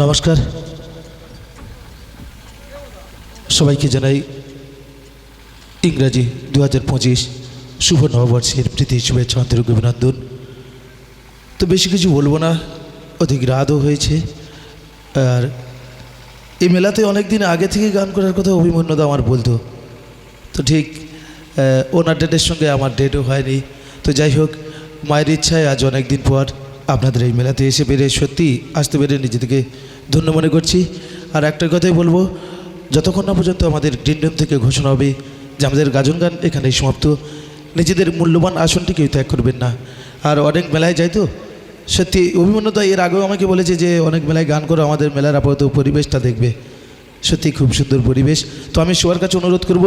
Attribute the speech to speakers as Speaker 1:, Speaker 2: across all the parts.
Speaker 1: নমস্কার, সবাইকে জানাই ইংরাজি 2025 শুভ নববর্ষের প্রীতি শুভেচ্ছা আন্তরিক অভিনন্দন। তো বেশি কিছু বলবো না, অধিক রাতও হয়েছে। আর এই মেলাতে অনেক দিন আগে থেকে গান করার কথা অভিমন্যুদা আমার বলতো, তো ঠিক ওনার ডেটের সঙ্গে আমার ডেটও হয়নি। তো যাই হোক, মায়ের ইচ্ছায় আজ অনেক দিন পর আপনাদের এই মেলাতে এসে পেরে সত্যি আসতে পেরে নিজেদেরকে ধন্য মনে করছি। আর একটা কথাই বলবো, যতক্ষণ না পর্যন্ত আমাদের গ্রিন রুম থেকে ঘোষণা হবে যে আমাদের গাজন গান এখানেই সমাপ্ত, নিজেদের মূল্যবান আসনটি কেউ ত্যাগ করবেন না। আর অনেক মেলায় যাই তো সত্যি অভিমন্যুদা এর আগেও আমাকে বলেছে যে অনেক মেলায় গান করো, আমাদের মেলার আপাতত পরিবেশটা দেখবে। সত্যি খুব সুন্দর পরিবেশ। তো আমি সবার কাছে অনুরোধ করব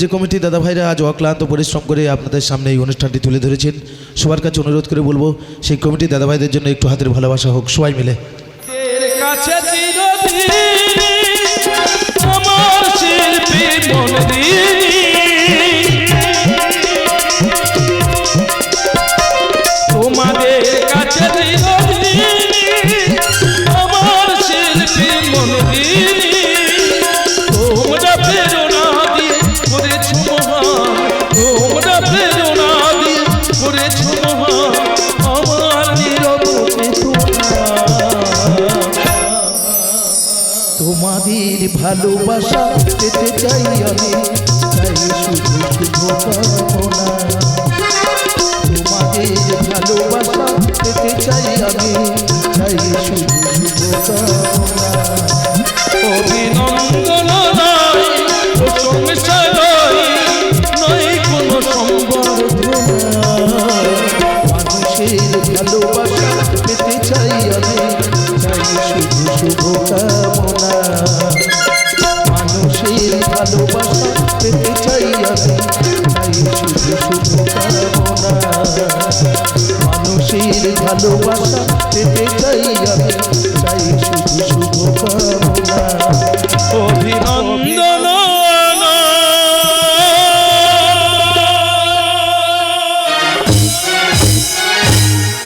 Speaker 1: যে কমিটি দাদা ভাইরা আজ অক্লান্ত পরিশ্রম করে আপনাদের সামনে এই অনুষ্ঠানটি তুলে ধরেছেন, সবার কাছে অনুরোধ করে বলবো সেই কমিটি দাদা ভাইদের জন্য একটু হাতের ভালোবাসা হোক সবাই মিলে।
Speaker 2: তোমাদের ভালোবাসা পেতে চাই আমি, চাই শুধু শুভকামনা। তোমাদের ভালোবাসা পেতে চাই আমি, চাই শুধু শুভকামনা।
Speaker 3: অভিনন্দন নয় প্রশংসা নয়, নয় কোনো সম্বর্ধনা।
Speaker 2: মানুষের ভালোবাসা পেতে চাই আমি, চাই শুধু শুভকামনা। মানুষের ভালোবাসা পেতে চাই আমি, চাই শুধু শুভকামনা। মানুষের ভালোবাসা পেতে চাই আমি, চাই